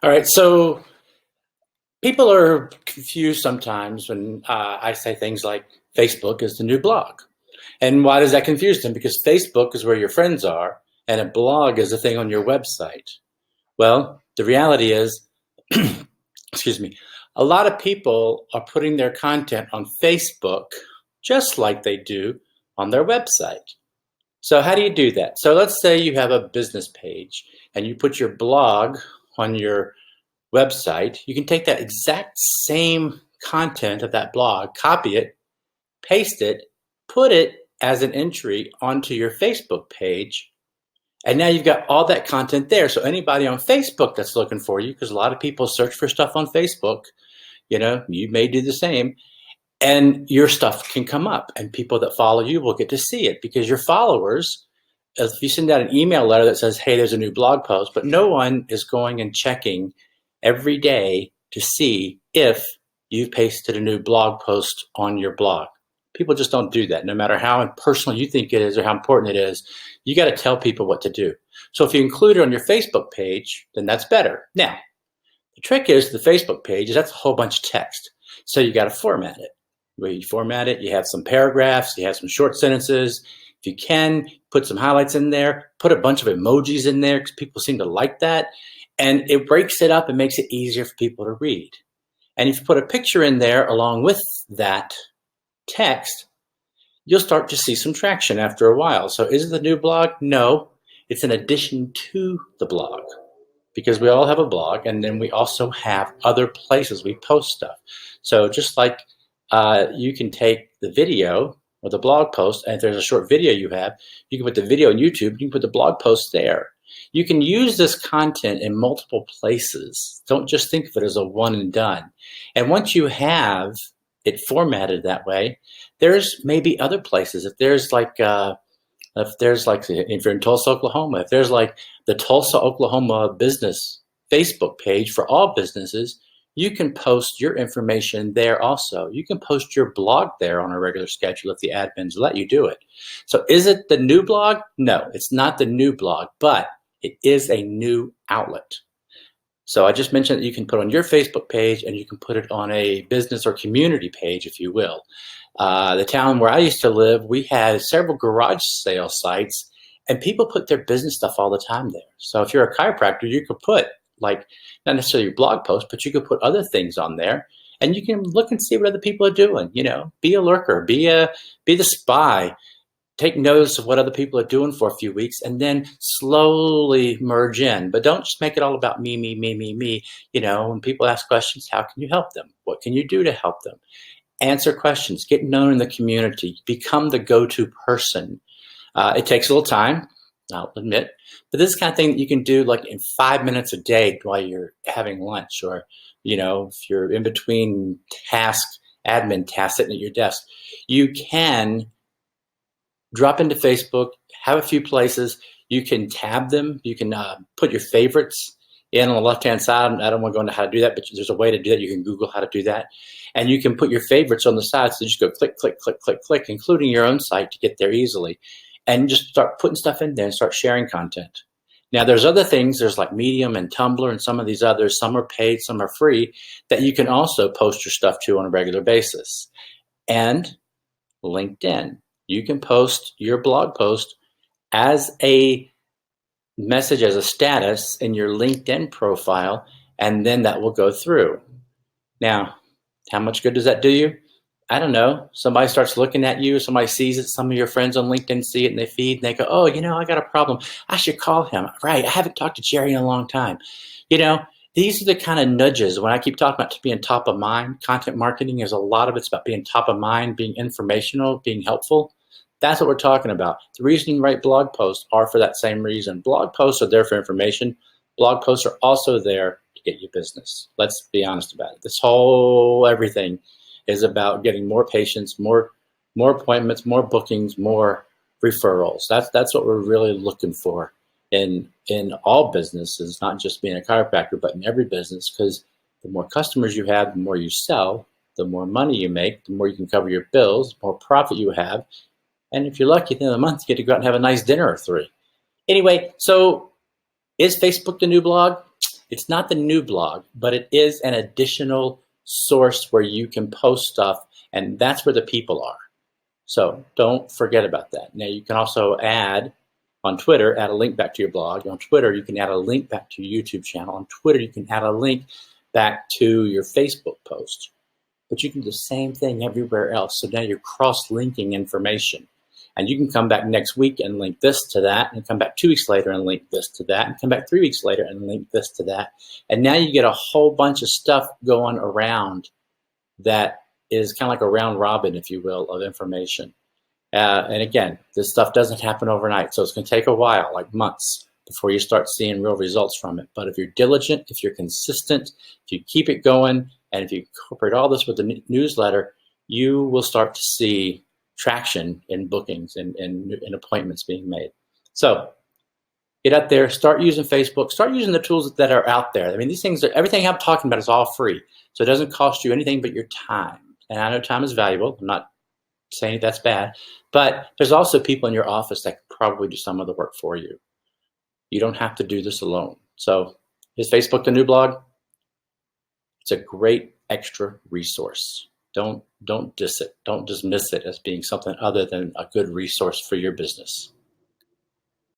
All right, so people are confused sometimes when I say things like Facebook is the new blog. And why does that confuse them? Because Facebook is where your friends are, and a blog is a thing on your website. Well, the reality is, excuse me, a lot of people are putting their content on Facebook just like they do on their website. So, how do you do that? So, let's say you have a business page and you put your blog on your website. You can take that exact same content of that blog, copy it, paste it, put it as an entry onto your Facebook page. And now you've got all that content there. So anybody on Facebook that's looking for you, because a lot of people search for stuff on Facebook, you may do the same. And your stuff can come up, and people that follow you will get to see it because your followers, if you send out an email letter that says, hey, there's a new blog post, but no one is going and checking every day to see if you've pasted a new blog post on your blog. People just don't do that. No matter how personal you think it is or how important it is, you got to tell people what to do. So if you include it on your Facebook page, then that's better. Now, the trick is the Facebook page is that's a whole bunch of text. So you got to format it. Where you format it, you have some paragraphs, you have some short sentences. If you can, put some highlights in there, put a bunch of emojis in there because people seem to like that. And it breaks it up and makes it easier for people to read. And if you put a picture in there along with that text, you'll start to see some traction after a while. So is it the new blog? No, it's an addition to the blog because we all have a blog, and then we also have other places we post stuff. So just like you can take the video or the blog post, and if there's a short video you have, you can put the video on YouTube, you can put the blog post there. You can use this content in multiple places. Don't just think of it as a one and done. And once you have it formatted that way, there's maybe other places. If you're in Tulsa, Oklahoma, if there's like the Tulsa, Oklahoma business Facebook page for all businesses, you can post your information there also. You can post your blog there on a regular schedule if the admins let you do it. So is it the new blog? No, it's not the new blog, but it is a new outlet. So I just mentioned that you can put on your Facebook page and you can put it on a business or community page, if you will. The town where I used to live, we had several garage sale sites, and people put their business stuff all the time there. So if you're a chiropractor, you could put not necessarily your blog post, but you could put other things on there, and you can look and see what other people are doing. Be a lurker, be the spy. Take notice of what other people are doing for a few weeks and then slowly merge in. But don't just make it all about me, me, me, me, me. When people ask questions, how can you help them? What can you do to help them? Answer questions, get known in the community, become the go-to person. It takes a little time, I'll admit, but this is the kind of thing that you can do like in 5 minutes a day while you're having lunch, or, if you're in between admin tasks sitting at your desk. You can drop into Facebook, have a few places. You can tab them. You can put your favorites in on the left-hand side. I don't want to go into how to do that, but there's a way to do that. You can Google how to do that. And you can put your favorites on the side. So just go click, click, click, click, click, including your own site to get there easily. And just start putting stuff in there and start sharing content. Now, there's other things. There's like Medium and Tumblr and some of these others. Some are paid, some are free, that you can also post your stuff to on a regular basis. And LinkedIn. You can post your blog post as a message, as a status in your LinkedIn profile, and then that will go through. Now, how much good does that do you? I don't know. Somebody starts looking at you, somebody sees it, some of your friends on LinkedIn see it and they feed and they go, oh, I got a problem. I should call him. Right, I haven't talked to Jerry in a long time. These are the kind of nudges. When I keep talking about being top of mind, content marketing is a lot of it's about being top of mind, being informational, being helpful. That's what we're talking about. The reason you write blog posts are for that same reason. Blog posts are there for information. Blog posts are also there to get you business. Let's be honest about it. This whole everything is about getting more patients, more appointments, more bookings, more referrals. That's what we're really looking for in all businesses, not just being a chiropractor, but in every business, because the more customers you have, the more you sell, the more money you make, the more you can cover your bills, the more profit you have. And if you're lucky, at the end of the month, you get to go out and have a nice dinner or three. Anyway, so is Facebook the new blog? It's not the new blog, but it is an additional source where you can post stuff, and that's where the people are. So don't forget about that. Now you can also add on Twitter, add a link back to your blog. On Twitter, you can add a link back to your YouTube channel. On Twitter, you can add a link back to your Facebook post. But you can do the same thing everywhere else. So now you're cross-linking information. And you can come back next week and link this to that, and come back 2 weeks later and link this to that, and come back 3 weeks later and link this to that. And now you get a whole bunch of stuff going around that is kind of like a round robin, if you will, of information. And again, this stuff doesn't happen overnight. So it's going to take a while, like months, before you start seeing real results from it. But if you're diligent, if you're consistent, if you keep it going, and if you incorporate all this with the newsletter, you will start to see traction in bookings and appointments being made. So get out there, start using Facebook, start using the tools that are out there. I mean, these things, everything I'm talking about is all free. So it doesn't cost you anything but your time. And I know time is valuable. I'm not saying that's bad, but there's also people in your office that could probably do some of the work for you. You don't have to do this alone. So is Facebook the new blog? It's a great extra resource. Don't diss it. Don't dismiss it as being something other than a good resource for your business.